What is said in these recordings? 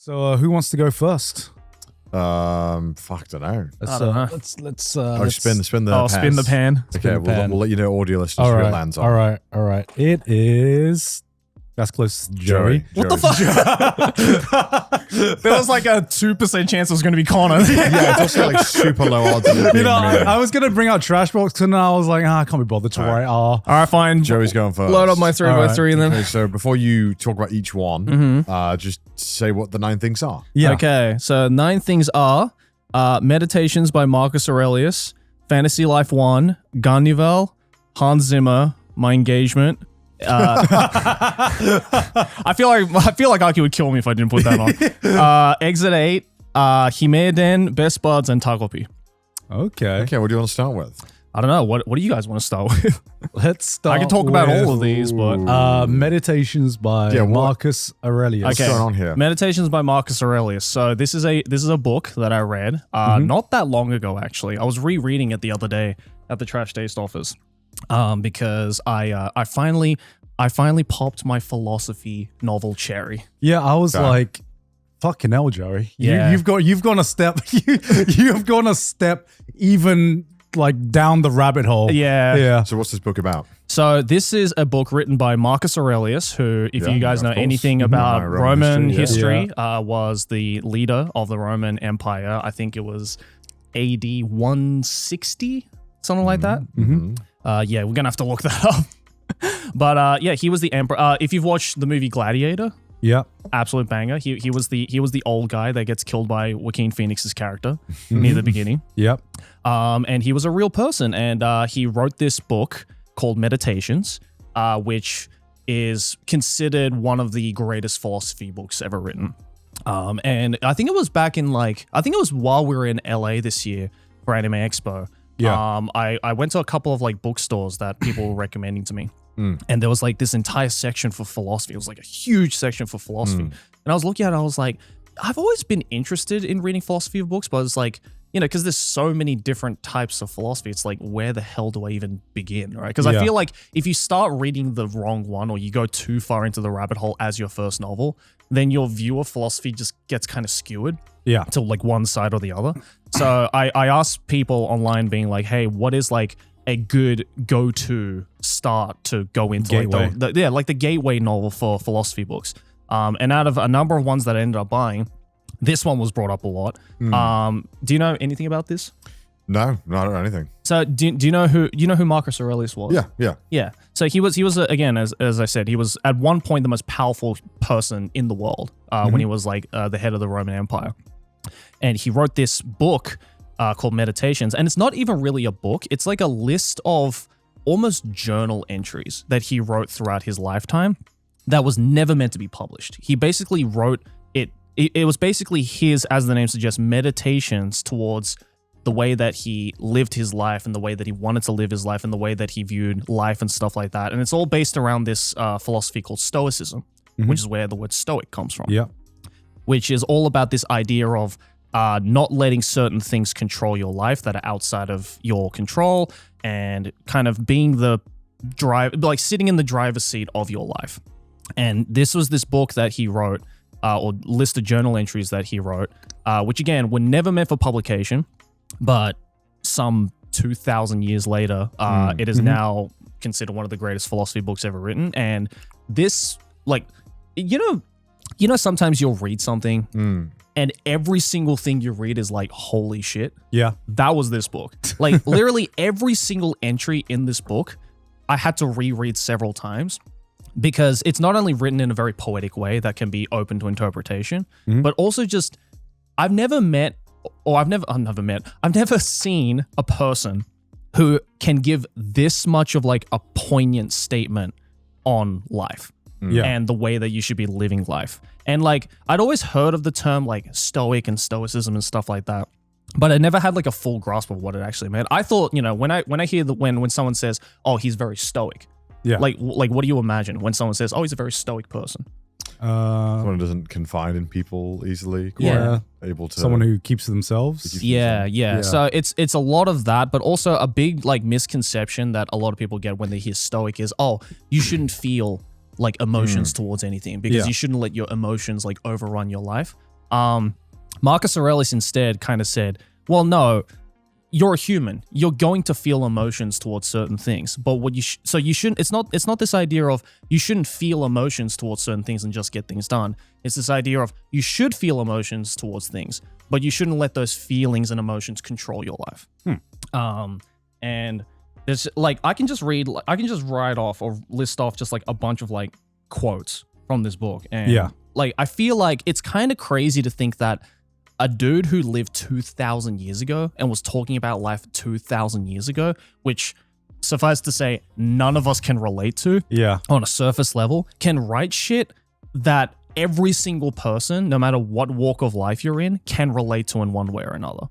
So who wants to go first? Fuck, I don't know. Let's spin the Oh, spin the pan. Okay, we'll let you know, audio listeners, who it lands on. All right. It is. That's close to Joey. What the fuck? There was like a 2% chance it was going to be Connor. Yeah, it's also like super low odds. I was gonna bring out trash box and I was like, I can't be bothered to write. All right, fine. Joey's going first. Load up my 3x3 then. Okay, so before you talk about each one, just say what the 9 things are. Yeah. Okay, so 9 things are Meditations by Marcus Aurelius, Fantasy Life 1, Garnival, Hans Zimmer, My Engagement. I feel like Aki would kill me if I didn't put that on. Exit 8, Himeden, Best Buds, and Takopi. Okay. Okay, what do you want to start with? I don't know. What do you guys want to start with? Let's start. I can talk about all of these, but Meditations by Marcus Aurelius. What's going on here? Meditations by Marcus Aurelius. So this is a book that I read not that long ago. Actually, I was rereading it the other day at the Trash Taste office because I finally popped my philosophy novel cherry. Yeah, I was like, fucking hell, Joey. Yeah. You've gone a step. You've gone a step even like down the rabbit hole. Yeah. So what's this book about? So this is a book written by Marcus Aurelius, who, if you guys know anything about Roman history, was the leader of the Roman Empire. I think it was AD 160, something like that. Yeah, we're gonna have to look that up. But yeah, he was the emperor. If you've watched the movie Gladiator, absolute banger. He was the old guy that gets killed by Joaquin Phoenix's character near the beginning. And he was a real person, and he wrote this book called Meditations, which is considered one of the greatest philosophy books ever written. And I think it was back in while we were in LA this year for Anime Expo. I went to a couple of like bookstores that people were recommending to me. And there was like this entire section for philosophy. It was like a huge section for philosophy. And I was looking at it, I was like, I've always been interested in reading philosophy of books, but it's like, because there's so many different types of philosophy, it's like, where the hell do I even begin, right? Because I feel like if you start reading the wrong one or you go too far into the rabbit hole as your first novel, then your view of philosophy just gets kind of skewered to like one side or the other. So I asked people online being like, hey, what is like a good go-to start to go into gateway. Like the gateway novel for philosophy books. And out of a number of ones that I ended up buying, this one was brought up a lot. Do you know anything about this? No, I don't know anything. So do you know who Marcus Aurelius was? Yeah. So he was again, as I said, he was at one point the most powerful person in the world when he was like the head of the Roman Empire. And he wrote this book called Meditations, and it's not even really a book. It's like a list of almost journal entries that he wrote throughout his lifetime that was never meant to be published. He basically wrote it. It was basically his, as the name suggests, meditations towards the way that he lived his life and the way that he wanted to live his life and the way that he viewed life and stuff like that. And it's all based around this philosophy called Stoicism, which is where the word stoic comes from. Which is all about this idea of not letting certain things control your life that are outside of your control and kind of being the like sitting in the driver's seat of your life. And this was this book that he wrote, or list of journal entries that he wrote, which again were never meant for publication, but some 2,000 years later, it is now considered one of the greatest philosophy books ever written. And this, like, sometimes you'll read something and every single thing you read is like, holy shit. Yeah. That was this book. Like literally every single entry in this book, I had to reread several times because it's not only written in a very poetic way that can be open to interpretation, but also just, I've never seen a person who can give this much of like a poignant statement on life. And the way that you should be living life. And like, I'd always heard of the term like stoic and stoicism and stuff like that, but I never had like a full grasp of what it actually meant. I thought, when I hear when someone says, oh, he's very stoic. Like what do you imagine when someone says, oh, he's a very stoic person? Someone who doesn't confide in people easily. Able to. Someone who keeps to themselves. So it's a lot of that, but also a big like misconception that a lot of people get when they hear stoic is, oh, you shouldn't feel like emotions towards anything because you shouldn't let your emotions like overrun your life. Marcus Aurelius instead kind of said, well, no, you're a human. You're going to feel emotions towards certain things, but what you shouldn't. It's not this idea of you shouldn't feel emotions towards certain things and just get things done. It's this idea of you should feel emotions towards things, but you shouldn't let those feelings and emotions control your life. And there's like I can just write off or list off just like a bunch of like quotes from this book, and like I feel like it's kind of crazy to think that a dude who lived 2,000 years ago and was talking about life 2,000 years ago, which suffice to say, none of us can relate to on a surface level, can write shit that every single person, no matter what walk of life you're in, can relate to in one way or another.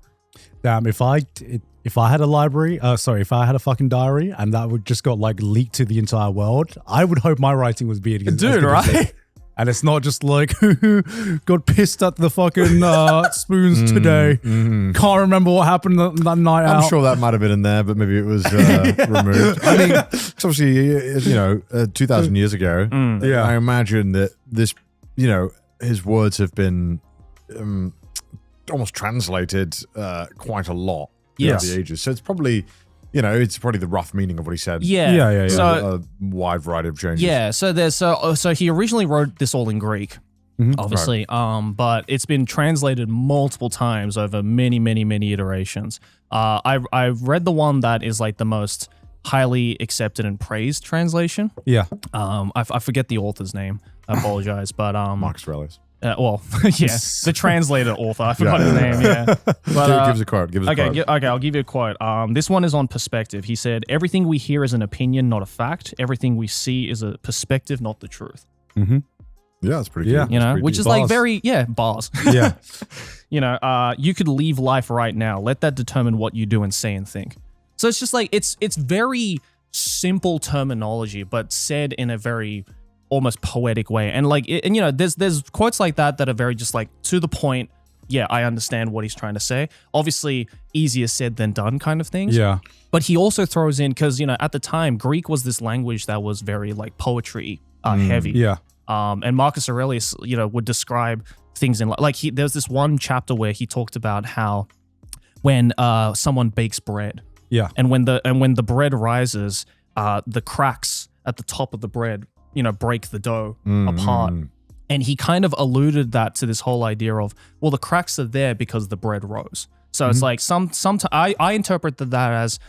Damn, if I had a library, if I had a fucking diary and that would just got like leaked to the entire world, I would hope my writing was being dude, right? And it's not just like, got pissed at the fucking spoons today. Can't remember what happened that night out. I'm sure that might have been in there, but maybe it was removed. I mean, it's obviously, 2,000 years ago. I imagine that this, his words have been almost translated quite a lot throughout the ages. So it's probably... it's probably the rough meaning of what he said. Yeah. So a wide variety of changes. Yeah. So there's so he originally wrote this all in Greek, obviously. Right. But it's been translated multiple times over many, many, many iterations. I've read the one that is like the most highly accepted and praised translation. Yeah. I forget the author's name. I apologize, but Marcus Aurelius. The translator author. I forgot his name. Yeah, but, give us a quote. Okay, I'll give you a quote. This one is on perspective. He said, "Everything we hear is an opinion, not a fact. Everything we see is a perspective, not the truth." Yeah, that's pretty good. Which is like very bars. Yeah. You could leave life right now. Let that determine what you do and say and think. So it's just like it's very simple terminology, but said in a very almost poetic way, and like there's quotes like that are very just like to the point. I understand what he's trying to say. Obviously easier said than done kind of things, but he also throws in, because at the time Greek was this language that was very like poetry heavy, and Marcus Aurelius would describe things in like there's this one chapter where he talked about how when someone bakes bread, and when the bread rises, the cracks at the top of the bread break the dough apart. And he kind of alluded that to this whole idea of, well, the cracks are there because the bread rose. So it's like I interpreted that as,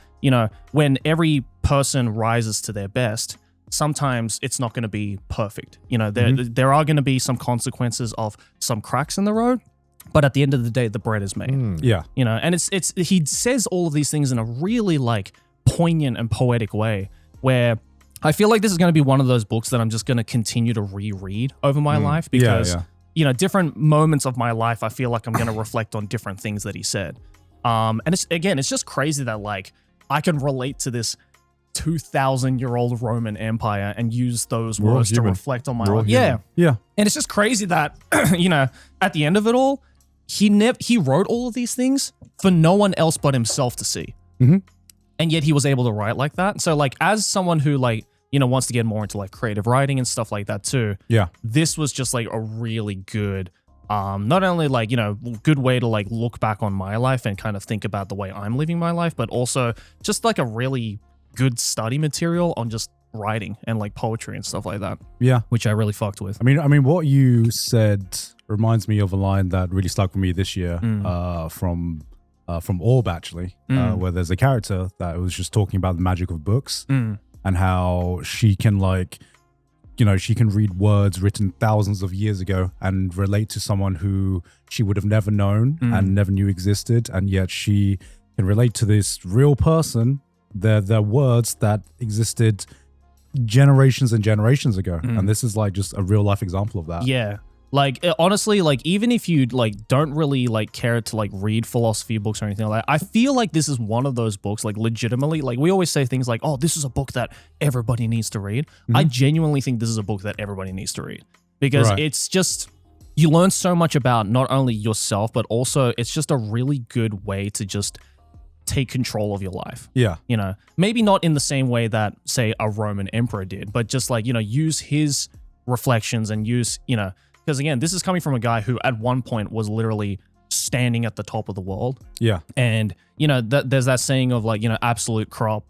when every person rises to their best, sometimes it's not going to be perfect. There are going to be some consequences of some cracks in the road, but at the end of the day, the bread is made. And he says all of these things in a really like poignant and poetic way, where I feel like this is going to be one of ththose books that I'm just going to continue to reread over my life, because, different moments of my life, I feel like I'm going to reflect on different things that he said. And it's just crazy that like I can relate to this 2,000-year-old Roman Empire and use those words to reflect on my life. Yeah. And it's just crazy that, at the end of it all, he wrote all of these things for no one else but himself to see. And yet he was able to write like that. So like as someone who like, wants to get more into like creative writing and stuff like that too. This was just like a really good, not only like, good way to like look back on my life and kind of think about the way I'm living my life, but also just like a really good study material on just writing and like poetry and stuff like that. Which I really fucked with. I mean, what you said reminds me of a line that really stuck with me this year from Orb, actually, where there's a character that was just talking about the magic of books and how she can like, she can read words written thousands of years ago and relate to someone who she would have never known and never knew existed. And yet she can relate to this real person, their words that existed generations and generations ago. And this is like just a real life example of that. Yeah. Like, honestly, like, even if you, like, don't really, like, care to, like, read philosophy books or anything like that, I feel like this is one of those books, like, legitimately, like, we always say things like, oh, this is a book that everybody needs to read. I genuinely think this is a book that everybody needs to read. Because it's just, you learn so much about not only yourself, but also it's just a really good way to just take control of your life. Maybe not in the same way that, say, a Roman emperor did, but just, like, use his reflections and use, because again, this is coming from a guy who at one point was literally standing at the top of the world. Yeah. And, you know, there's that saying of like, you know, absolute power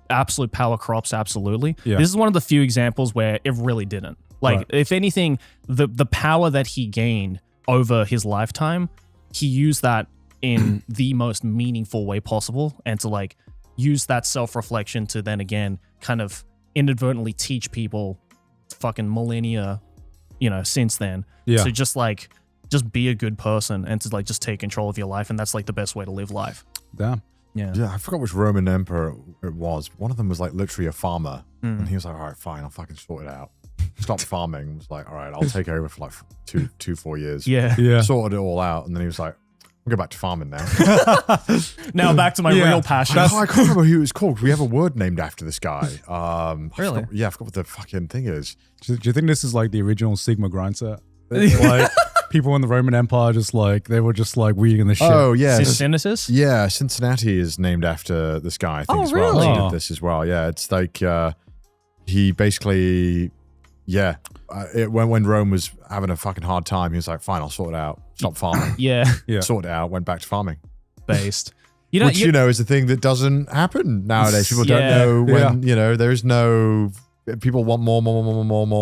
crops absolutely. Yeah. This is one of the few examples where it really didn't. Like, Right. if anything, the power that he gained over his lifetime, he used that in the most meaningful way possible, and to like use that self-reflection to then again kind of inadvertently teach people fucking millennia, you know, since then. Yeah. So just be a good person and to like just take control of your life, and that's like the best way to live life. Damn. Yeah. Yeah, I forgot which Roman emperor it was. One of them was like literally a farmer, and he was like, "All right, fine, I'll fucking sort it out." Stopped farming. Was like, "All right, I'll take over for like 4 years." Yeah. Yeah. Sorted it all out, and then he was like, "I'll go back to farming now." Now back to my Yeah. real passion. I can't remember who it was called. We have a word named after this guy. Really? I forgot what the fucking thing is. Do you think this is like the original Sigma grind set? Like people in the Roman Empire just like they were just like weeding the shit. Oh yeah, Cincinnatus? yeah. Cincinnati is named after this guy. I think Oh, as well. really? He did this as well. Yeah, it's like he basically, yeah. When Rome was having a fucking hard time, he was like, "Fine, I'll sort it out. Stop farming." Yeah. Yeah. Sorted it out. Went back to farming. Based. You know, Which, you know, is a thing that doesn't happen nowadays. People don't Yeah. know when, you know, there's no, people want more.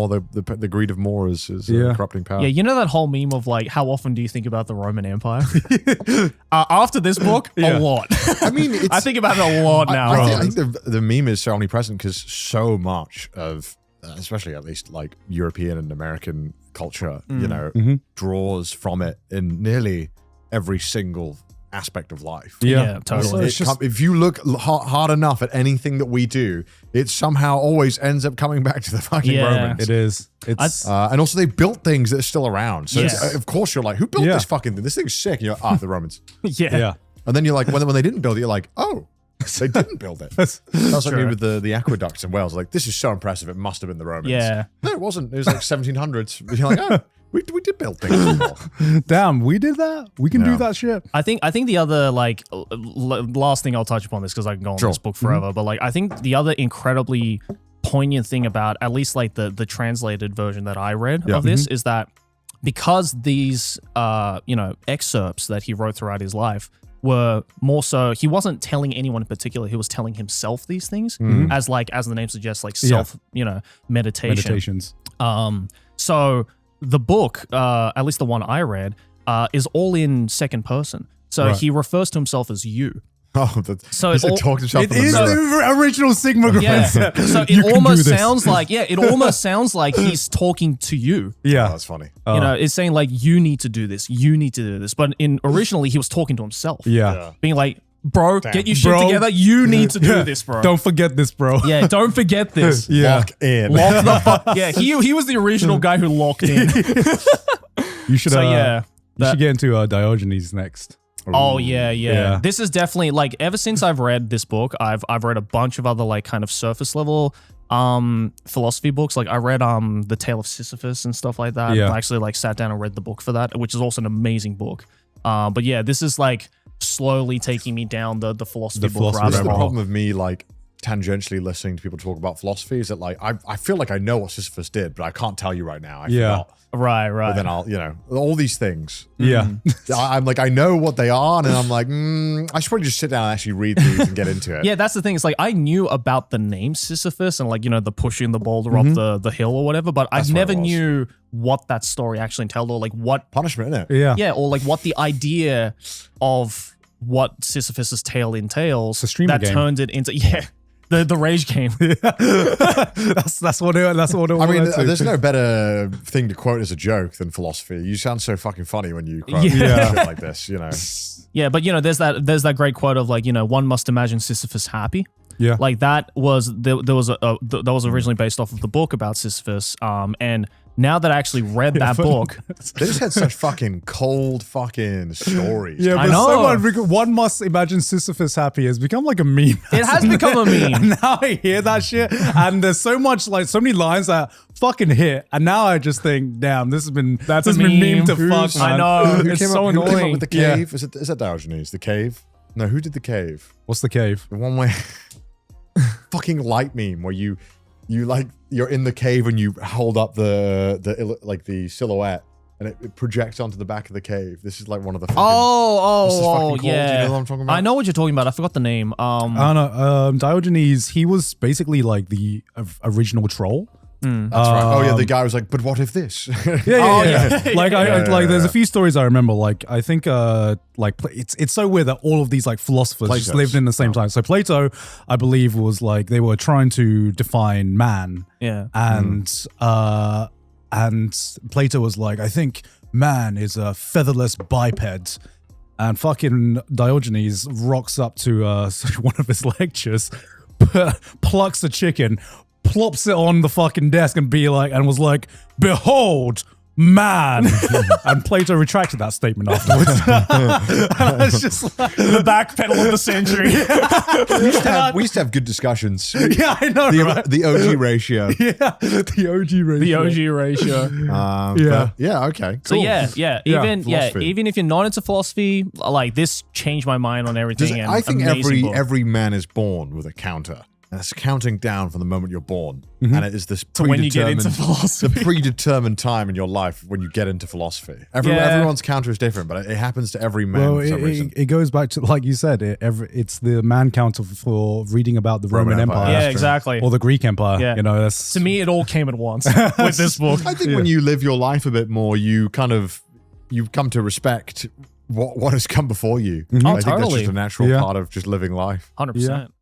The greed of more is corrupting power. yeah, you know that whole meme of like, how often do you think about the Roman Empire? After this book, Yeah. a lot. I mean, it's, I think about it a lot now. I think the meme is so omnipresent because so much of, especially at least like European and American culture, you know, draws from it in nearly every single aspect of life. Yeah, totally. If you look hard enough at anything that we do, it somehow always ends up coming back to the fucking Yeah. Romans. It is. It's And also they built things that are still around. So Yes. of course you're like, who built Yeah. this fucking thing? This thing's sick. And you're like, the Romans. yeah. yeah. And then you're like, when they didn't build it, you're like, oh, they didn't build it. That's like me with the aqueducts in Wales. Like, this is so impressive. It must have been the Romans. Yeah. No, it wasn't. It was like 1700s. You're like, oh, we did build things before. Damn, we did that. We can Yeah. do that shit. I think the other like last thing I'll touch upon this because I can go on Sure. this book forever, but like I think the other incredibly poignant thing about at least like the translated version that I read of this is that because these you know, excerpts that he wrote throughout his life were more so, he wasn't telling anyone in particular, he was telling himself these things as the name suggests, like self, you know, meditation. Meditations. So the book, at least the one I read, is all in second person. So Right. he refers to himself as you. Oh, So he talked himself It in the is mirror. the original Sigma grind Yeah. set. So You it can almost do this. sounds like, it almost sounds like he's talking to you. Oh, Yeah. that's funny. You know, it's saying like, you need to do this. You need to do this. But originally he was talking to himself. Yeah. Being like, bro, get your shit Bro. together. You need to do this, bro. Don't forget this, bro. Yeah, don't forget this. Yeah. Lock in. Lock the fuck. Yeah, he was the original guy who locked in. You should. So yeah. You should get into Diogenes next. Oh yeah. Yeah. This is definitely like, ever since I've read this book, I've read a bunch of other like kind of surface level philosophy books. Like I read The Tale of Sisyphus and stuff like that. Yeah. I actually like sat down and read the book for that, which is also an amazing book. But yeah, this is like slowly taking me down the philosophy book philosophy rabbit That's the hole. problem with me, like, tangentially listening to people talk about philosophy is that, like, I feel like I know what Sisyphus did, but I can't tell you right now. I Yeah. forgot. Right. But then I'll, you know, all these things. Yeah. I'm like, I know what they are, and I'm like, I should probably just sit down and actually read these and get into it. Yeah, that's the thing. It's like I knew about the name Sisyphus and like, you know, the pushing the boulder up the hill or whatever, but I That's what never it was. knew what that story actually entailed or like what Punishment, isn't it? Yeah. yeah, or like what the idea of what Sisyphus's tale entails a streamer that game. turned it into the rage game. That's what it. That's what it. I mean, led to. there's no better thing to quote as a joke than philosophy. You sound so fucking funny when you quote Yeah. shit like this, you know. Yeah, but you know, there's that great quote of like, you know, one must imagine Sisyphus happy. Yeah. Like that was that was originally based off of the book about Sisyphus. And now that I actually read that book, They just had such fucking cold fucking stories. Yeah, I but know. one must imagine Sisyphus happy has become like a meme. it has become a meme. And now I hear that shit, and there's so much, like, so many lines that fucking hit, and now I just think, damn, this has been a been meme. meme to fuck, I man. know. Who It's came so up, who came up annoying. with the Yeah. cave? Is that Diogenes? The cave? No, who did the cave? What's the cave? The one where fucking light meme where you're in the cave and you hold up the silhouette and it projects onto the back of the cave. This is like one of the. Oh, yeah. yeah. Do you know what I'm talking about? I know what you're talking about. I forgot the name. I don't know. Diogenes, he was basically like the original troll. That's right. Oh yeah, the guy was like, but what if this? Yeah. Like there's a few stories I remember. Like I think it's so weird that all of these like philosophers just lived in the same time. So Plato, I believe, was like they were trying to define man. Yeah. And Plato was like, I think man is a featherless biped. And fucking Diogenes rocks up to one of his lectures, plucks a chicken, plops it on the fucking desk and was like, behold, man. And Plato retracted that statement afterwards. And I was just like, the backpedal of the century. we used to have good discussions. Yeah, I know, right? The OG ratio. Yeah, the OG ratio. The OG ratio. Yeah, okay. Cool. So even if you're not into philosophy, like this changed my mind on everything. I think every man is born with a counter. And it's counting down from the moment you're born. And it is this when you get into philosophy. The predetermined time in your life when you get into philosophy. Everyone's counter is different, but it happens to every man for some reason. It goes back to, like you said, it's the man counter for reading about the Roman Empire. Yeah, exactly. Or the Greek Empire. Yeah. You know, that's, to me, it all came at once with this book. I think when you live your life a bit more, you come to respect what has come before you. Oh, I think that's totally. just a natural part of just living life. 100%.